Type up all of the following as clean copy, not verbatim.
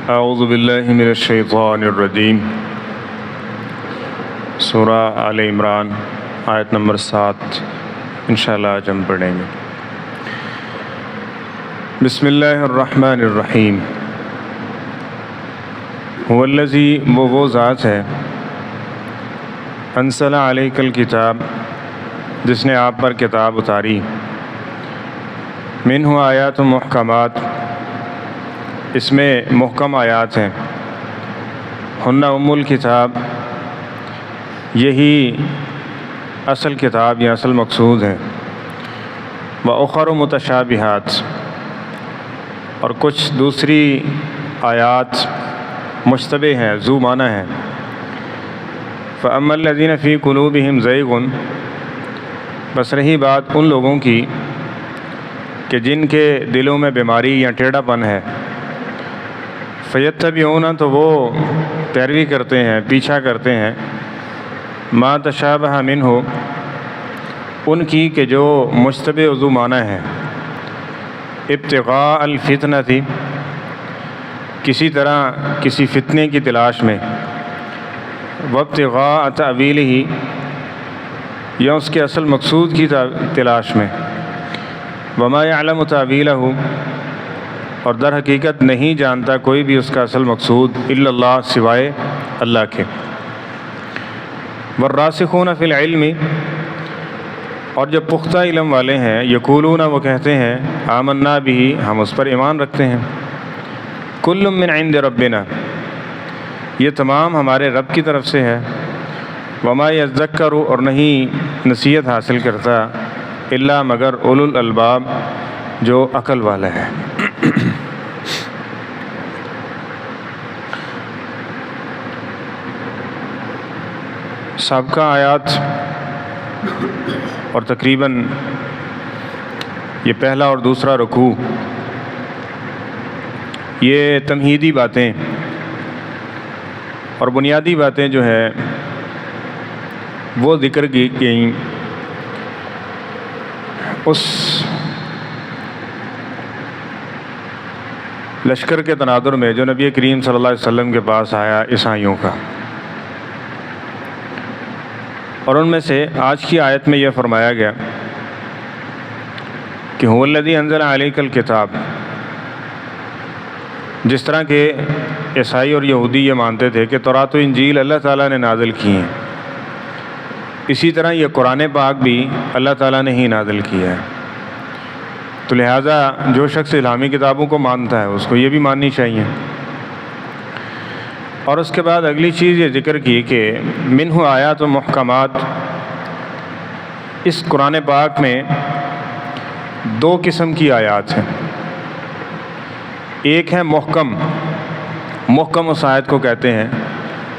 اعوذ باللہ من الشیطان الرجیم۔ سورہ آل عمران آیت نمبر 7 انشاءاللہ آج ہم پڑھیں گے۔ بسم اللہ الرحمن الرحیم۔ هو الذی، وہ ذات ہے، انزل علیک الکتاب، جس نے آپ پر کتاب اتاری، منہ آیات محکمات، اس میں محکم آیات ہیں، ہن ام الکتاب، یہی اصل کتاب یا اصل مقصود ہے، وَأُخَرُ متشابہات، اور کچھ دوسری آیات مشتبہ ہیں، ذو معنی ہیں۔ فَأَمَّا الَّذِينَ فِي قُلُوبِهِمْ زَيْغٌ، بس رہی بات ان لوگوں کی کہ جن کے دلوں میں بیماری یا ٹیڑھا پن ہے، فَيَتَّبِعُونَ، تو وہ پیروی کرتے ہیں، پیچھا کرتے ہیں، مَا تَشَابَهَ مِنْهُ، ان کی کہ جو مشتبہ و ذو معنی ہے، ابتغاء الفتنۃ، کسی طرح کسی فتنے کی تلاش میں، وابتغاء تأویلہ، یا اس کے اصل مقصود کی تلاش میں، وما یعلم تأویلہ، اور در حقیقت نہیں جانتا کوئی بھی اس کا اصل مقصود، الا اللہ، سوائے اللہ کے۔ والراسخون فی العلم، اور جو پختہ علم والے ہیں، یقولون، وہ کہتے ہیں، آمنا بہ، ہم اس پر ایمان رکھتے ہیں، کل من عند ربنا، یہ تمام ہمارے رب کی طرف سے ہے، وما یذکر، اور نہیں نصیحت حاصل کرتا، الا مگر اولو الالباب، جو عقل والا ہے۔ سابقہ آیات اور تقریباً یہ پہلا اور دوسرا رکوع، یہ تمہیدی باتیں اور بنیادی باتیں جو ہے وہ ذکر کی گئیں اس لشکر کے تناظر میں جو نبی کریم صلی اللہ علیہ وسلم کے پاس آیا عیسائیوں کا، اور ان میں سے آج کی آیت میں یہ فرمایا گیا کہ هو الذی انزل علیک الکتاب، جس طرح کہ عیسائی اور یہودی یہ مانتے تھے کہ تورات و انجیل اللہ تعالیٰ نے نازل کی ہیں، اسی طرح یہ قرآن پاک بھی اللہ تعالیٰ نے ہی نازل کیا ہے، تو لہٰذا جو شخص اسلامی کتابوں کو مانتا ہے اس کو یہ بھی ماننی چاہیے۔ اور اس کے بعد اگلی چیز یہ ذکر کی کہ منہ آیات و محکمات، اس قرآن پاک میں دو قسم کی آیات ہیں، ایک ہے محکم، محکم اس آیت کو کہتے ہیں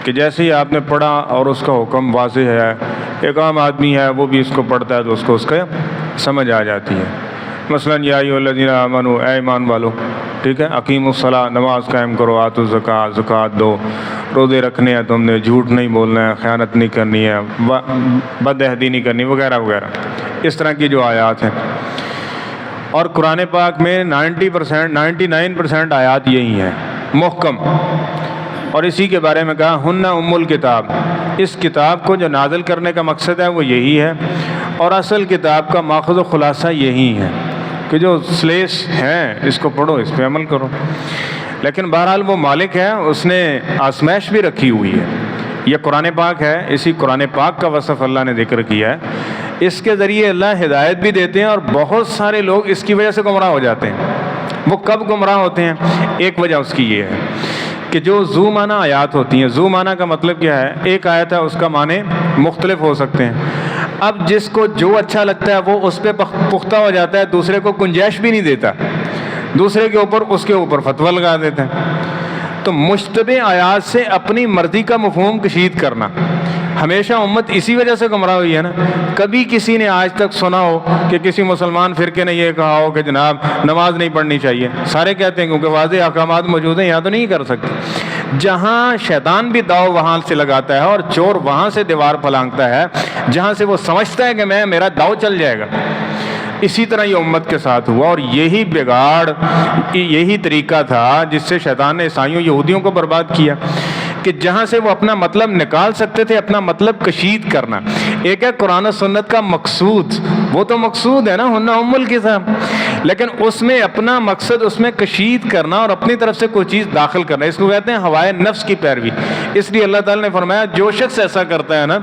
کہ جیسے ہی آپ نے پڑھا اور اس کا حکم واضح ہے، ایک عام آدمی ہے وہ بھی اس کو پڑھتا ہے تو اس کو اس کا سمجھ آ جاتی ہے۔ مثلا یا ایھا الذین آمنوا، اے ایمان والو، ٹھیک ہے، اقیموا الصلاۃ، نماز قائم کرو، آتوا الزکوٰۃ، زکوٰۃ دو، روزے رکھنے ہیں تم نے، جھوٹ نہیں بولنا ہے، خیانت نہیں کرنی ہے، بد عہدی نہیں کرنی، وغیرہ وغیرہ، اس طرح کی جو آیات ہیں۔ اور قرآن پاک میں 99% آیات یہی ہیں، محکم، اور اسی کے بارے میں کہا ہن ام الکتاب، اس کتاب کو جو نازل کرنے کا مقصد ہے وہ یہی ہے، اور اصل کتاب کا ماخذ و خلاصہ یہی ہے کہ جو سلیس ہیں اس کو پڑھو، اس پہ عمل کرو۔ لیکن بہرحال وہ مالک ہے، اس نے آزمائش بھی رکھی ہوئی ہے، یہ قرآن پاک ہے، اسی قرآن پاک کا وصف اللہ نے ذکر کیا ہے، اس کے ذریعے اللہ ہدایت بھی دیتے ہیں، اور بہت سارے لوگ اس کی وجہ سے گمراہ ہو جاتے ہیں۔ وہ کب گمراہ ہوتے ہیں؟ ایک وجہ اس کی یہ ہے کہ جو ذو معنی آیات ہوتی ہیں، ذو معنی کا مطلب کیا ہے؟ ایک آیت ہے، اس کا معنی مختلف ہو سکتے ہیں، اب جس کو جو اچھا لگتا ہے وہ اس پہ پختہ ہو جاتا ہے، دوسرے کو گنجائش بھی نہیں دیتا، دوسرے کے اوپر اس کے اوپر فتویٰ لگا دیتا ہے۔ تو مشتبہ آیات سے اپنی مرضی کا مفہوم کشید کرنا، ہمیشہ امت اسی وجہ سے گمراہ ہوئی ہے نا۔ کبھی کسی نے آج تک سنا ہو کہ کسی مسلمان فرقے نے یہ کہا ہو کہ جناب نماز نہیں پڑھنی چاہیے؟ سارے کہتے ہیں کیونکہ واضح احکامات موجود ہیں، یہاں تو نہیں کر سکتے۔ جہاں شیطان بھی داؤ وہاں سے لگاتا ہے اور چور وہاں سے دیوار پھلانگتا ہے جہاں سے وہ سمجھتا ہے کہ میرا داؤ چل جائے گا، اسی طرح یہ امت کے ساتھ ہوا، اور یہی بگاڑ، یہی طریقہ تھا جس سے شیطان نے عیسائیوں یہودیوں کو برباد کیا، کہ جہاں سے وہ اپنا مطلب نکال سکتے تھے، اپنا مطلب کشید کرنا۔ ایک ہے قرآن و سنت کا مقصود، وہ تو مقصود ہے نا، ہن ام الکتاب، لیکن اس میں اپنا مقصد اس میں کشید کرنا اور اپنی طرف سے کوئی چیز داخل کرنا، اس کو کہتے ہیں ہوائے نفس کی پیروی۔ اس لیے اللہ تعالیٰ نے فرمایا جو شخص ایسا کرتا ہے نا،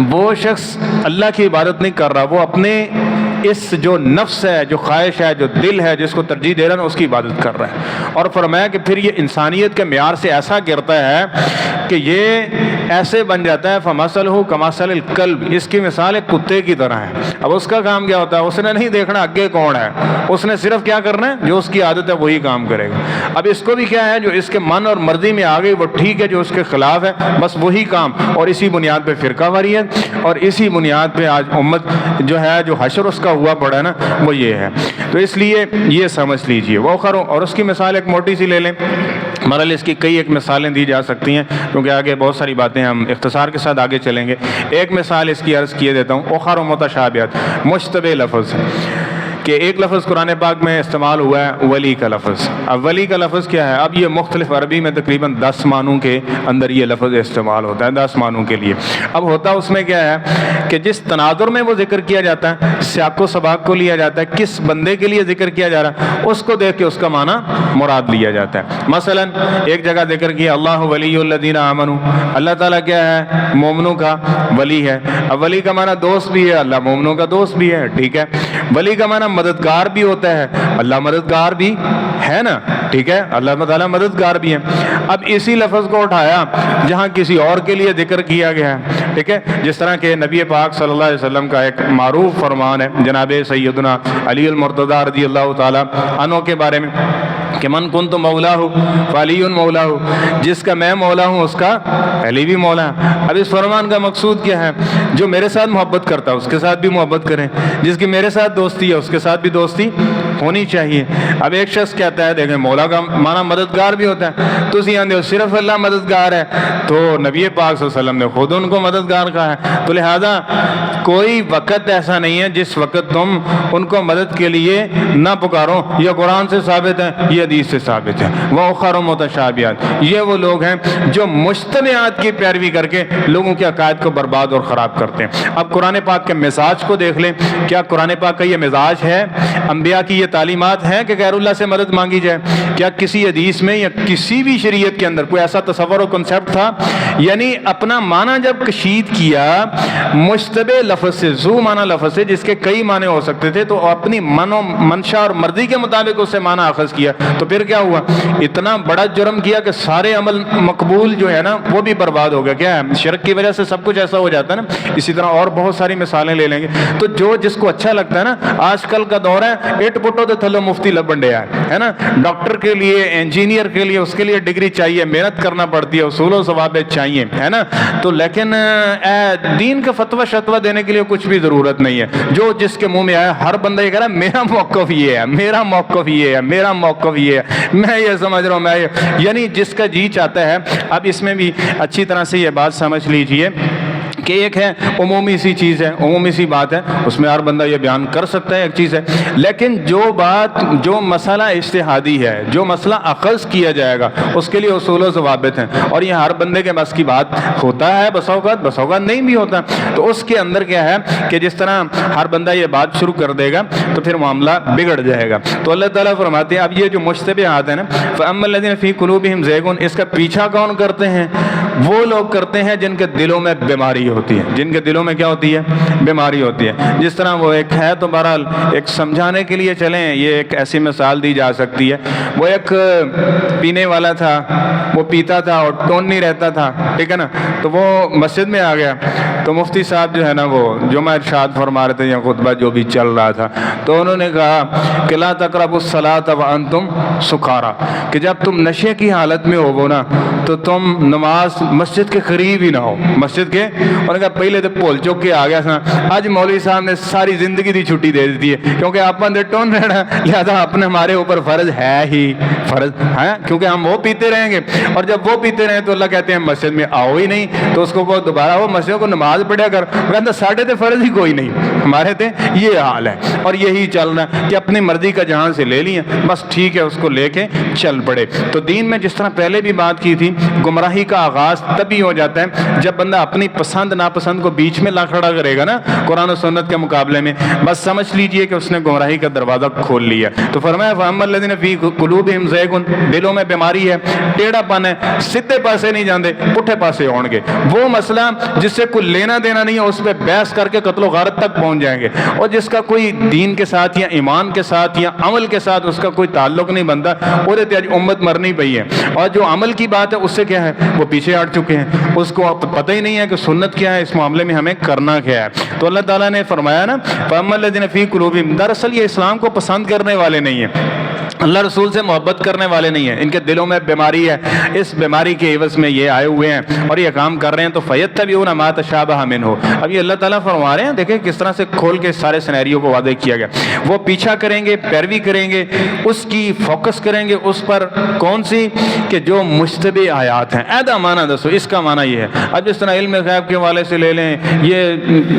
وہ شخص اللہ کی عبادت نہیں کر رہا، وہ اپنے اس جو نفس ہے، جو خواہش ہے، جو دل ہے، جس کو ترجیح دے رہا ہے، اس کی عبادت کر رہا ہے۔ اور فرمایا کہ پھر یہ انسانیت کے معیار سے ایسا گرتا ہے کہ یہ ایسے بن جاتا ہے فَمَثَلُهُ كَمَثَلِ الْكَلْبِ، اس کی مثال ایک کتے کی طرح ہے۔ اب اس کا کام کیا ہوتا ہے؟ اس نے نہیں دیکھنا آگے کون ہے، اس نے صرف کیا کرنا ہے، جو اس کی عادت ہے وہی کام کرے گا۔ اب اس کو بھی کیا ہے، جو اس کے من اور مرضی میں آ گئی وہ ٹھیک ہے، جو اس کے خلاف ہے بس وہی کام، اور اسی بنیاد پہ فرقہ واریت، اور اسی بنیاد پہ آج امت جو ہے، جو حشر اس کا ہوا پڑا ہے نا، وہ یہ ہے۔ تو اس لیے یہ سمجھ لیجئے وہ کرو، اور اس کی مثال ایک موٹی سی لے لیں، مرحل اس کی کئی ایک مثالیں دی جا سکتی ہیں، کیونکہ آگے بہت ساری باتیں ہم اختصار کے ساتھ آگے چلیں گے۔ ایک مثال اس کی عرض کیے دیتا ہوں، اخر و متشابہات، مشتبہ لفظ، کہ ایک لفظ قرآن پاک میں استعمال ہوا ہے ولی کا لفظ۔ اب ولی کا لفظ کیا ہے؟ اب یہ مختلف عربی میں تقریباً 10 معنوں کے اندر یہ لفظ استعمال ہوتا ہے، 10 معنوں کے لیے۔ اب ہوتا اس میں کیا ہے کہ جس تناظر میں وہ ذکر کیا جاتا ہے، سیاق و سباق کو لیا جاتا ہے، کس بندے کے لیے ذکر کیا جا رہا ہے، اس کو دیکھ کے اس کا معنی مراد لیا جاتا ہے۔ مثلا ایک جگہ ذکر کیا اللہ ولی الذین آمنوا، اللہ تعالیٰ کیا ہے؟ مومنوں کا ولی ہے۔ اب ولی کا معنی دوست بھی ہے، اللہ مومنوں کا دوست بھی ہے، ٹھیک ہے۔ ولی کا معنی مددگار بھی ہوتا ہے، اللہ مددگار بھی ہے نا، ٹھیک ہے، اللہ تعالیٰ مددگار بھی ہے۔ اب اسی لفظ کو اٹھایا جہاں کسی اور کے لیے ذکر کیا گیا ہے، ٹھیک ہے، جس طرح کہ نبی پاک صلی اللہ علیہ وسلم کا ایک معروف فرمان ہے جناب سیدنا علی المرتضیٰ رضی اللہ تعالیٰ عنہ کے بارے میں، کہ من کنت مولا فعلی مولا، جس کا میں مولا ہوں اس کا علی بھی مولا ہے۔ اب اس فرمان کا مقصود کیا ہے؟ جو میرے ساتھ محبت کرتا ہے اس کے ساتھ بھی محبت کریں، جس کی میرے ساتھ دوستی ہے اس کے ساتھ بھی دوستی ہونی چاہیے۔ اب ایک شخص کہتا ہے، دیکھیں مولا کا معنی مددگار بھی ہوتا ہے، تو اسی اندر صرف اللہ مددگار ہے، تو نبی پاک صلی اللہ علیہ وسلم نے خود ان کو مددگار کہا ہے، تو لہذا کوئی وقت ایسا نہیں ہے جس وقت تم ان کو مدد کے لیے نہ پکارو، یہ قرآن سے ثابت ہے، یہ حدیث سے ثابت ہے۔ وَأُخَرُ مُتَشَابِهَاتٌ، یہ وہ لوگ ہیں جو مشتبہات کی پیروی کر کے لوگوں کے عقائد کو برباد اور خراب کرتے ہیں۔ اب قرآن پاک کے مزاج کو دیکھ لیں، کیا قرآن پاک کا یہ مزاج ہے؟ انبیاء کی یہ تعلیمات ہیں کہ غیر اللہ سے مدد مانگی جائے؟ کیا کسی حدیث میں یا کسی بھی شریعت کے اندر کوئی ایسا تصور و کنسیپٹ تھا؟ یعنی اپنا معنی جب کشید کیا مشتبہ لفظ سے، ذو معنی لفظ سے، جس کے کئی معنی ہو سکتے تھے، تو اپنی من و منشا اور مرضی کے مطابق اس سے معنی اخذ کیا، تو پھر کیا ہوا؟ اتنا بڑا جرم کیا کہ سارے عمل مقبول جو ہے نا وہ بھی برباد ہو گیا۔ کیا ہے؟ شرک کی وجہ سے سب کچھ ایسا ہو جاتا ہے نا۔ اسی طرح اور بہت ساری مثالیں لے لیں گے، تو جو جس کو اچھا لگتا ہے نا، آج کل کا دور ہے اٹ پٹو دے تھلو مفتی لبن ڈیا ہے نا، ڈاکٹر کے لیے، انجینئر کے لیے، اس کے لیے ڈگری چاہیے، محنت کرنا پڑتی ہے، اصول و ضوابط چاہیے، ہے نا، تو لیکن دین کا فتویٰ شتویٰ دینے کے لیے کچھ بھی ضرورت نہیں ہے۔ جو جس کے منہ میں آیا ہر بندہ یہ کہہ رہا ہے میرا موقف یہ ہے، میرا موقف یہ ہے، میرا موقف یہ ہے، میں یہ سمجھ رہا ہوں، میں یہ، یعنی جس کا جی چاہتا ہے۔ اب اس میں بھی اچھی طرح سے یہ بات سمجھ لیجئے کہ ایک ہے عمومی سی چیز ہے، عمومی سی بات ہے، اس میں ہر بندہ یہ بیان کر سکتا ہے، ایک چیز ہے، لیکن جو بات، جو مسئلہ اجتہادی ہے، جو مسئلہ اخذ کیا جائے گا، اس کے لیے اصول و ضوابط ہیں، اور یہ ہر بندے کے بس کی بات ہوتا ہے، بس اوقات نہیں بھی ہوتا، تو اس کے اندر کیا ہے کہ جس طرح ہر بندہ یہ بات شروع کر دے گا تو پھر معاملہ بگڑ جائے گا۔ تو اللہ تعالیٰ فرماتے ہیں اب یہ جو مشتبہات ہیں نا، فَأَمَّا الَّذِينَ فِي قُلُوبِهِمْ زَيْغٌ، اس کا پیچھا کون کرتے ہیں؟ وہ لوگ کرتے ہیں جن کے دلوں میں بیماری ہوتی ہے، جن کے دلوں میں کیا ہوتی ہے؟ بیماری ہوتی ہے۔ جس طرح وہ ایک ہے، تو بہرحال ایک سمجھانے کے لیے چلیں، یہ ایک ایسی مثال دی جا سکتی ہے، وہ ایک پینے والا تھا، وہ پیتا تھا اور ٹون نہیں رہتا تھا، ٹھیک ہے نا، تو وہ مسجد میں آ گیا، تو مفتی صاحب جو ہے نا وہ جمعہ ارشاد فرما رہے تھے یا خطبہ جو بھی چل رہا تھا، تو انہوں نے کہا کہ لا تقربوا الصلاۃ وانتم سکارا، کہ جب تم نشے کی حالت میں ہو نا تو تم نماز مسجد کے قریب ہی نہ ہو، مسجد کے، انہوں نے کہا پہلے تو بھول چک کے آ گیا تھا, آج مولوی صاحب نے ساری زندگی دی چھٹی دے دی ہے, کیونکہ آپ نے ٹون رہنا, لہذا اپنے ہمارے اوپر فرض ہے ہی فرض ہے, کیونکہ ہم وہ پیتے رہیں گے, اور جب وہ پیتے رہیں تو اللہ کہتے ہیں مسجد میں آؤ ہی نہیں, تو اس کو دوبارہ وہ مسجد کو نماز پڑھا کر, کہتا ساڑھے تے فرض ہی کوئی نہیں ہمارے تھے. یہ حال ہے, اور یہی چل رہا ہے کہ اپنی مرضی کا جہاں سے لے لیا بس ٹھیک ہے, اس کو لے کے چل پڑے. تو دین میں جس طرح پہلے بھی بات کی تھی, گمراہی کا آغاز تبھی ہو جاتا ہے جب بندہ اپنی پسند ناپسند کو بیچ میں لا کھڑا کرے گا نا قرآن و سنت کے مقابلے میں, بس سمجھ لیجئے کہ اس نے گمراہی کا دروازہ کھول لیا. تو فرمایا فَأَمَّا الَّذِينَ فِي قُلُوبِهِمْ زَيْغٌ, دلوں میں بیماری ہے, ٹیڑھا پن ہے, سیدھے پاسے نہیں جاندے, پٹھے پاسے ہون گے. وہ مسئلہ جس سے کوئی لینا دینا نہیں ہے اس پہ بحث کر کے قتل و غارت تک پہنچ جائیں گے, اور جس کا کوئی دین کے ساتھ یا ایمان کے ساتھ یا عمل کے ساتھ اس کا کوئی تعلق نہیں بنتا, اور آج امت مرنی پئی ہے. اور جو عمل کی بات ہے اس سے کیا ہے, وہ پیچھے ہٹ چکے ہیں, اس کو پتہ ہی نہیں ہے کہ سنت کیا ہے, اس معاملے میں ہمیں کرنا کیا ہے. تو اللہ تعالیٰ نے فرمایا نا فَأَمَّا الَّذِينَ فِي قُلُوبِهِمْ, دراصل یہ اسلام کو پسند کرنے والے نہیں ہیں, اللہ رسول سے محبت کرنے والے نہیں ہیں, ان کے دلوں میں بیماری ہے, اس بیماری کے عوض میں یہ آئے ہوئے ہیں اور یہ کام کر رہے ہیں. تو فَيَتَّبِعُونَ مَا تَشَابَهَ مِنْهُ, اب یہ اللہ تعالیٰ فرما رہے ہیں, دیکھیں کس طرح سے کھول کے سارے سینیریو کو واضح کیا گیا. وہ پیچھا کریں گے, پیروی کریں گے, اس کی فوکس کریں گے اس پر, کون سی, کہ جو مشتبہ آیات ہیں. ایدا معنی دسو, اس کا معنی یہ ہے. اب جس طرح علم غیب کے حوالے سے لے لیں, یہ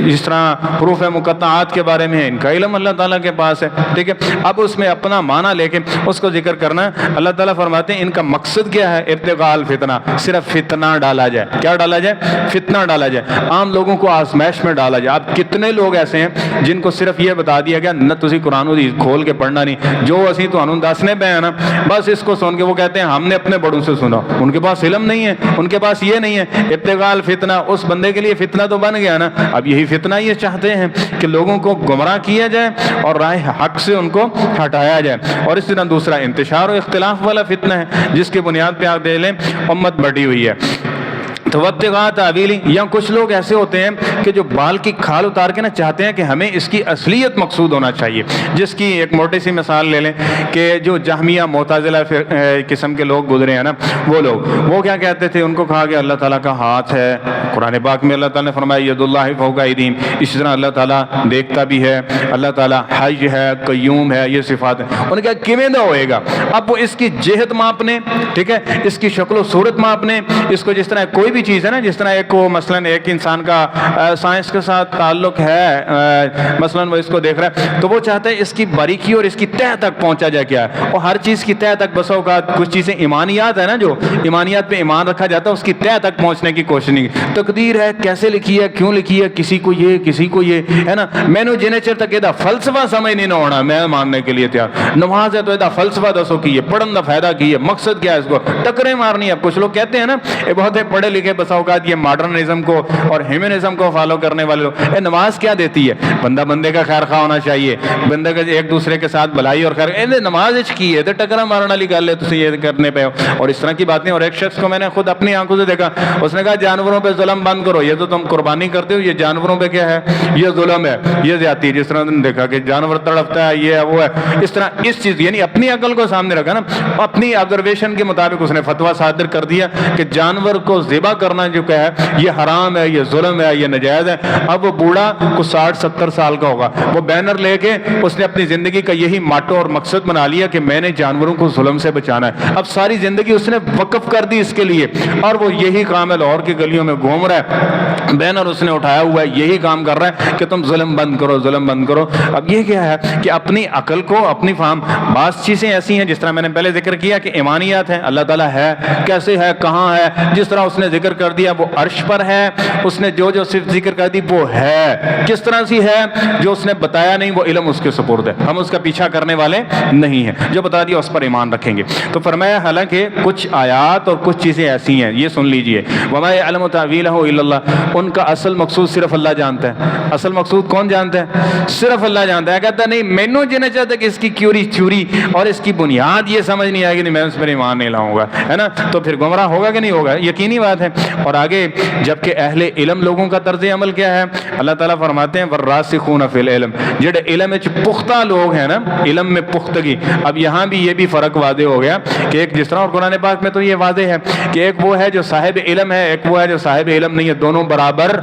جس طرح حروف مقطعات کے بارے میں ان کا علم اللہ تعالیٰ کے پاس ہے, ٹھیک ہے. اب اس میں اپنا معنی لے کے اس کو ذکر کرنا. اللہ تعالیٰ فرماتے ہیں ان کا مقصد کیا ہے, ابتغاء الفتنہ, صرف فتنہ ڈالا جائے. کیا ڈالا جائے, فتنہ ڈالا جائے, عام لوگوں کو آزمائش میں ڈالا جائے. اب کتنے لوگ ایسے ہیں جن کو صرف یہ بتا دیا گیا نہ تسی قرآن حدیث کھول کے پڑھنا نہیں, جو اسی تو انہوں دسنے پہ ہیں نا, بس اس کو سن کے وہ کہتے ہیں ہم نے اپنے بڑوں سے سنا. ان کے پاس علم نہیں ہے, ان کے پاس یہ نہیں ہے. ابتغاء الفتنہ, اس بندے کے لیے فتنہ تو بن گیا نا. اب یہی فتنہ یہ چاہتے ہیں کہ لوگوں کو گمراہ کیا جائے اور راہ حق سے ان کو ہٹایا جائے. اور اس طرح دوسرا انتشار و اختلاف والا فتنہ ہے جس کی بنیاد پہ آپ دے لیں امت بڑھی ہوئی ہے. تو وابتغاء تعویلی, یا کچھ لوگ ایسے ہوتے ہیں کہ جو بال کی کھال اتار کے نا چاہتے ہیں کہ ہمیں اس کی اصلیت مقصود ہونا چاہیے. جس کی ایک موٹی سی مثال لے لیں کہ جو جہمیہ معتزلہ قسم کے لوگ گزرے ہیں نا, وہ لوگ وہ کیا کہتے تھے, ان کو کہا کہ اللہ تعالیٰ کا ہاتھ ہے. قرآن پاک میں اللہ تعالیٰ نے فرمایا ید اللہ فوق ایدیہم, اسی طرح اللہ تعالیٰ دیکھتا بھی ہے, اللہ تعالیٰ حی ہے, قیوم ہے, یہ صفات ہیں. انہوں نے کہا کیویں دا ہوئے گا. اب وہ اس کی جہت ماپنے, ٹھیک ہے, اس کی شکل و صورت ماپنے, اس کو جس طرح کوئی بھی چیز ہے نا, جس طرح ایک کو مثلاً ایک انسان کا سائنس کے ساتھ تعلق ہے, مثلاً وہ اس کو دیکھ رہا ہے تو وہ چاہتا ہے اس کی باریکی اور اس کی تہ تک پہنچا جائے. کیا ہے, اور ہر چیز کی تہ تک, بس اوقات کچھ چیزیں ایمانیات ہے نا, جو ایمانیات پہ ایمان رکھا جاتا ہے, اس کی تہ تک پہنچنے کی کوشش نہیں. تقدیر ہے, کیسے لکھی ہے, کیوں لکھی ہے, کسی کو یہ کسی کو یہ ہے نا, میں نے جنہیں چر تک یہ فلسفہ سمجھ نہیں نہ ہونا, میں ماننے کے لیے تیار. نماز ہے تو یہ فلسفہ دسو کی ہے, پڑھن دا فائدہ کی ہے, مقصد کیا ہے, اس کو ٹکریں مارنی ہے. کچھ لوگ کہتے ہیں نا یہ بہت پڑھے لکھے, بس اوقات یہ ماڈرنزم کو اور ہیومنزم کو فالو کرنے والے لوگ, نماز کیا دیتی ہے, بندہ بندے کا خیر خواہ ہونا چاہیے, بندے کا ایک دوسرے کے ساتھ بھلائی اور خیر, نماز کی ہے تو ٹکرا مارنے والی گل ہے, تو یہ کرنے پہ ہو. اور اس طرح کی باتیں. اور ایک شخص کو میں نے خود اپنی آنکھوں سے دیکھا, اس نے کہا جانوروں پہ ظلم بند کرو, یہ تو تم قربانی کرتے ہو, یہ جانوروں پہ کیا ہے, یہ ظلم ہے, یہ زیادتی ہے. جس طرح نے دیکھا کہ جانور تڑپتا ہے, یہ ہے وہ ہے, اس طرح اس چیز, یعنی اپنی عقل کو سامنے رکھا نا, اپنی آبزرویشن کے مطابق اس نے فتویٰ صادر کر دیا کہ جانور کو ذبح کرنا جو کہ ہے یہ حرام ہے, یہ ظلم ہے, یہ نجائز ہے. اب وہ بوڑھا کو 60-70 سال کا ہوگا, وہ بینر لے کے اس نے اپنی زندگی کا یہی ماٹو اور مقصد بنا لیا کہ میں نے جانوروں کو ظلم سے بچانا ہے. اب ساری زندگی اس نے وقف کر دی اس کے لیے, اور وہ یہی کام ہے, لاہور کی گلیوں میں گھوم رہا ہے, بینر اس نے اٹھایا ہوا ہے, یہی کام کر رہا ہے کہ تم ظلم بند کرو, ظلم بند کرو. اب یہ کیا ہے کہ اپنی عقل کو, اپنی فہم, بعض چیزیں ایسی ہیں جس طرح میں نے پہلے ذکر کیا کہ ایمانیات ہیں, اللہ تعالیٰ ہے, کیسے ہے, کہاں ہے, جس طرح اس نے ذکر کر دیا وہ عرش پر ہے, اس نے جو صرف ذکر کر دی وہ ہے, کس طرح سی ہے, جو اس نے بتایا نہیں وہ علم اس کے سپرد ہے, ہم اس کا پیچھا کرنے والے نہیں ہیں, جو بتا دیا اس پر ایمان رکھیں گے. تو فرمایا حالانکہ کچھ آیات اور کچھ چیزیں ایسی ہیں, یہ سن لیجئے, وَمَا يَعْلَمُ تَأْوِيلَهُ إِلَّا اللَّهُ, ان کا اصل مقصود صرف اللہ جانتا ہے. اصل مقصود کون جانتا ہے, صرف اللہ جانتا ہے. کہتا نہیں مینوں جنہیں چاہتا کہ اس کی کیوری چوری اور اس کی بنیاد یہ سمجھ نہیں آئے گی, نہیں میں اس پر ایمان نہیں لاؤں گا, ہے نا, تو پھر گمراہ ہوگا کہ نہیں ہوگا, یقینی بات ہے. اور آگے جبکہ اہل علم لوگوں کا طرز عمل کیا ہے؟ اللہ تعالیٰ فرماتے ہیں والراسخون فی العلم، جڑے علم میں پختہ لوگ ہیں نا، علم میں پختگی۔ اب یہاں بھی یہ بھی فرق واضح ہو گیا کہ ایک جس طرح، اور قرآن پاک میں تو یہ واضح ہے کہ ایک وہ ہے جو صاحب علم ہے، ایک وہ ہے جو صاحب علم نہیں ہے، دونوں برابر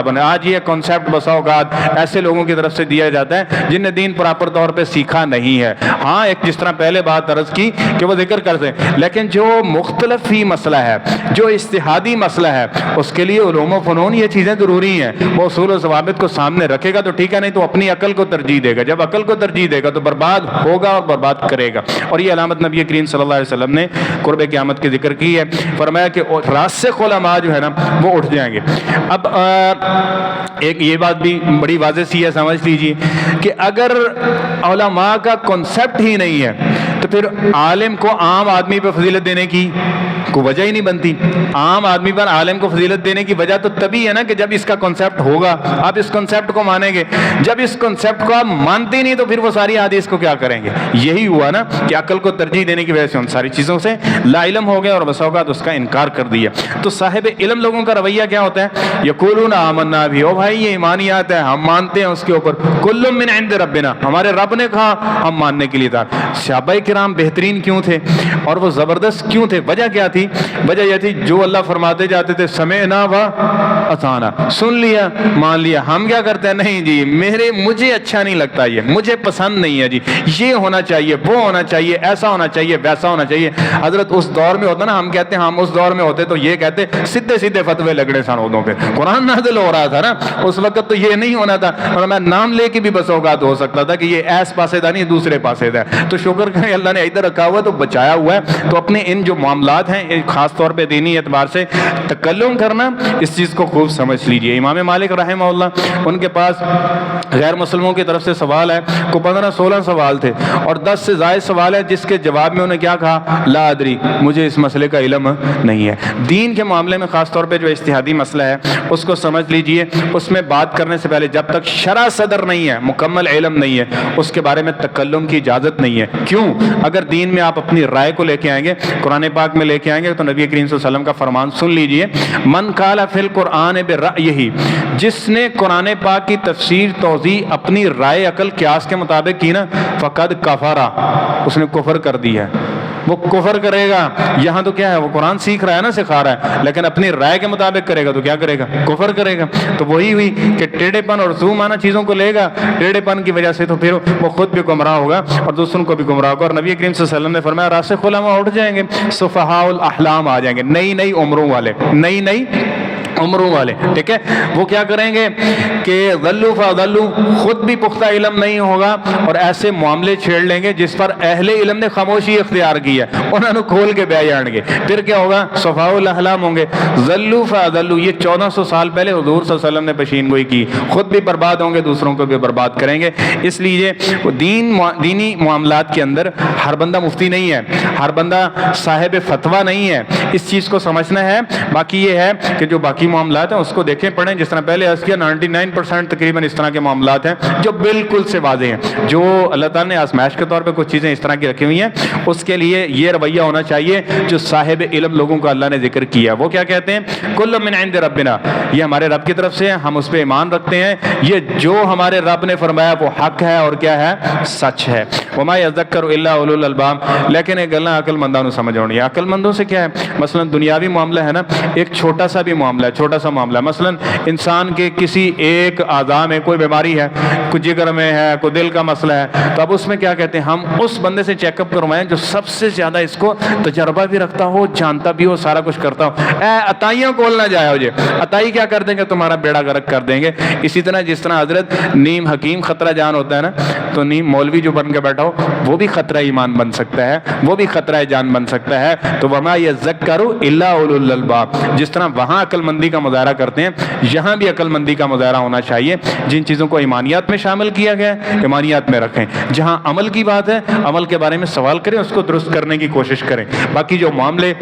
ہیں۔ آج یہ کنسیپٹ بسا اوقات ایسے لوگوں کی طرف سے دیا جاتا ہے جن نے دین پراپر طور پہ سیکھا نہیں ہے۔ ہاں ایک جس طرح پہلے بات عرض کی کہ وہ ذکر کرتے ہیں، لیکن جو مختلف ہی مسئلہ ہے، جو اجتہادی مسئلہ ہے، اس کے لیے علوم و فنون یہ چیزیں ضروری ہیں۔ وہ اصول و ضوابط کو سامنے رکھے گا تو ٹھیک ہے، نہیں تو اپنی عقل کو ترجیح دے گا۔ جب عقل کو ترجیح دے گا تو برباد ہوگا اور برباد کرے گا۔ اور یہ علامت نبی کریم صلی اللہ علیہ وسلم نے قرب قیامت کی ذکر کی ہے، فرمایا کہ راسخ علماء جو ہے نا وہ اٹھ جائیں گے۔ اب ایک یہ بات بھی بڑی واضح سی ہے، سمجھ لیجیے کہ اگر علماء کا کنسیپٹ ہی نہیں ہے تو پھر عالم کو عام آدمی پہ فضیلت دینے کی کوئی وجہ ہی نہیں بنتی۔ عام آدمی پر عالم کو فضیلت دینے کی وجہ تو تبھی ہے نا کہ جب اس کا کنسیپٹ ہوگا، آپ اس کنسیپٹ کو مانیں گے۔ جب اس کنسیپٹ کو آپ مانتے نہیں تو پھر وہ ساری حدیث کو کیا کریں گے؟ یہی ہوا نا کہ عقل کو ترجیح دینے کی وجہ سے ان ساری چیزوں سے لا علم ہو گئے اور بس اوقات اس کا انکار کر دیا۔ تو صاحب علم لوگوں کا رویہ کیا ہوتا ہے؟ یقولون آمنا بھی، او بھائی یہ ایمانیات ہے، ہم مانتے ہیں اس کے اوپر، کل من عند ربنا، ہمارے رب نے کہا، ہم ماننے کے لیے تھا۔ صحابہ کرام بہترین کیوں تھے اور وہ زبردست کیوں تھے؟ وجہ کیا تھی؟ وجہ یہ تھی جو اللہ فرماتے جاتے تھے سمعنا و اطعنا، سن لیا مان لیا۔ ہم کیا کرتے ہیں؟ نہیں جی مجھے اچھا نہیں لگتا، یہ مجھے پسند نہیں ہے جی، یہ ہونا چاہیے، وہ ہونا چاہیے، ایسا ہونا چاہیے، ویسا ہونا چاہیے۔ حضرت اس دور میں ہوتا نا، ہم کہتے ہیں ہم اس دور میں ہوتے تو یہ کہتے سیدھے سیدھے فتوے لگڑے سنودوں پہ، قرآن نازل ہو رہا تھا نا اس وقت، تو یہ نہیں ہونا تھا۔ اور میں نام لے کے بھی بس اوقات ہو سکتا تھا کہ یہ ایس پاسے تھا نہیں دوسرے پاسے تھا، تو شکر کریں اللہ نے ادھر رکھا ہوا تو بچایا ہوا ہے۔ تو اپنے ان جو معاملات ہیں خاص طور پہ دینی اعتبار سے تکلم کرنا، اس چیز کو خوب سمجھ لیجئے۔ امام مالک رحمہ اللہ، ان کے پاس غیر مسلموں کی طرف سے سوال ہے، کو 15-16 سوال تھے اور 10 سے زائد سوال ہے، جس کے جواب میں انہیں کیا کہا؟ لا ادری، مجھے اس مسئلے کا علم نہیں ہے۔ دین کے معاملے میں خاص طور پہ جو اجتہادی مسئلہ ہے اس کو سمجھ لیجئے، اس میں بات کرنے سے پہلے جب تک شرع صدر نہیں ہے، مکمل علم نہیں ہے، اس کے بارے میں تکلم کی اجازت نہیں ہے۔ کیوں؟ اگر دین میں آپ اپنی رائے کو لے کے آئیں گے، قرآن پاک میں لے کے آئیں گے، تو نبی کریم صلی اللہ علیہ وسلم کا فرمان سن لیجئے، من قال فی القرآن برأیہ، جس نے قرآن پاک کی تفسیر توضیح اپنی رائے عقل قیاس کے مطابق کی نا، فقد کفر، اس نے کفر کر دی ہے، وہ کفر کرے گا۔ یہاں تو کیا ہے، وہ قرآن سیکھ رہا ہے نا، سکھا رہا ہے، لیکن اپنی رائے کے مطابق کرے گا تو کیا کرے گا؟ کفر کرے گا۔ تو وہی ہوئی کہ ٹیڑھے پن اور زو مانا چیزوں کو لے گا، ٹیڑھے پن کی وجہ سے تو پھر وہ خود بھی گمراہ ہوگا اور دوسروں کو بھی گمراہ ہوگا۔ اور نبی کریم صلی اللہ علیہ وسلم نے فرمایا راسخ علماء اٹھ جائیں گے، سفہاء الاحلام آ جائیں گے، نئی عمروں والے، نئی عمروں والے، ٹھیک ہے۔ وہ کیا کریں گے کہ ضلوا فضلوا، خود بھی پختہ علم نہیں ہوگا اور ایسے معاملے چھیڑ لیں گے جس پر اہل علم نے خاموشی اختیار کی ہے، انہوں نے کھول کے بیان جان گے۔ پھر کیا ہوگا؟ صفاء الاحلام ہوں گے، ضلوا فضلوا، یہ 1400 سال پہلے حضور صلی اللہ علیہ وسلم نے پیشین گوئی کی، خود بھی برباد ہوں گے، دوسروں کو بھی برباد کریں گے۔ اس لیے دینی معاملات کے اندر ہر بندہ مفتی نہیں ہے، ہر بندہ صاحب فتویٰ نہیں ہے، اس چیز کو سمجھنا ہے۔ باقی یہ ہے کہ جو باقی معاملات ہیں اس کو دیکھیں پڑھیں، جس طرح پہلے عرض کیا 99% تقریباً اس طرح کے معاملات ہیں جو بالکل سے واضح ہیں، جو اللہ تعالیٰ نے آزمائش کے طور پہ کچھ چیزیں اس طرح کی رکھی ہوئی ہیں، اس کے لیے یہ رویہ ہونا چاہیے جو صاحب علم لوگوں کو اللہ نے ذکر کیا۔ وہ کیا کہتے ہیں؟ کل من عند ربنا، یہ ہمارے رب کی طرف سے ہے، ہم اس پہ ایمان رکھتے ہیں، یہ جو ہمارے رب نے فرمایا وہ حق ہے اور کیا ہے؟ سچ ہے۔ وما یذکر الا اولو الالباب، لیکن ایک گلا عقل مندوں نے سمجھ ہونی ہے۔ عقل مندوں سے کیا ہے؟ مثلا دنیاوی معاملہ ہے نا، ایک چھوٹا سا بھی معاملہ ہے، چھوٹا سا معاملہ، مثلا انسان کے کسی ایک اعضاء میں کوئی بیماری ہے، کوئی جگر میں ہے، کوئی دل کا مسئلہ ہے، تو اب اس میں کیا کہتے ہیں؟ ہم اس بندے سے چیک اپ کروائیں جو سب سے زیادہ اس کو تجربہ بھی رکھتا ہو، جانتا بھی ہو، سارا کچھ کرتا ہو۔ عطائیوں کول نہ جائے ہو جی، عطائی کیا کر دیں گے؟ تمہارا بیڑا غرق کر دیں گے۔ اسی طرح جس طرح حضرت نیم حکیم خطرہ جان ہوتا ہے نا، تو نیم مولوی جو بن کے بیٹھا ہو وہ بھی خطرہ ایمان بن سکتا ہے، وہ بھی خطرہ جان بن سکتا ہے۔ تو وما یذکر الا اولو الالباب، جس طرح وہاں عقل مندی کا مظاہرہ کرتے ہیں، یہاں بھی عقل مندی کا مظاہرہ ہونا چاہیے۔ جن چیزوں کو ایمانیات میں شامل کیا گیا ہے ایمانیات میں رکھیں، جہاں عمل کی بات ہے عمل کے بارے میں سوال کریں، اس کو درست کرنے کی کوشش کریں۔ باقی جو معاملے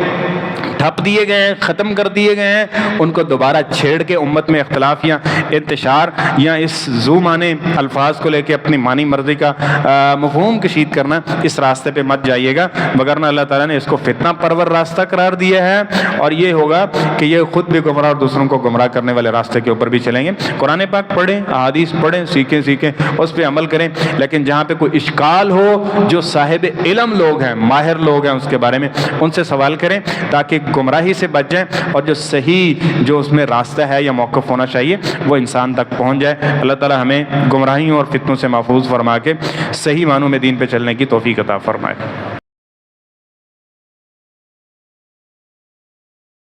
ڈھپ دیے گئے ہیں، ختم کر دیے گئے ہیں، ان کو دوبارہ چھیڑ کے امت میں اختلاف یا انتشار یا اس ذو معنی الفاظ کو لے کے اپنی معنی مرضی کا مفہوم کشید کرنا، اس راستے پہ مت جائیے گا، وگرنہ اللہ تعالیٰ نے اس کو فتنہ پرور راستہ قرار دیا ہے، اور یہ ہوگا کہ یہ خود بھی گمراہ اور دوسروں کو گمراہ کرنے والے راستے کے اوپر بھی چلیں گے۔ قرآن پاک پڑھیں، احادیث پڑھیں، سیکھیں اس پہ عمل کریں، لیکن جہاں پہ کوئی اشکال ہو، جو صاحب علم لوگ ہیں، ماہر لوگ ہیں اس کے بارے میں، ان سے سوال کریں تاکہ گمراہی سے بچ جائیں اور جو صحیح جو اس میں راستہ ہے یا موقف ہونا چاہیے وہ انسان تک پہنچ جائے۔ اللہ تعالی ہمیں گمراہیوں اور فتنوں سے محفوظ فرما کے صحیح معنوں میں دین پہ چلنے کی توفیق عطا فرمائے۔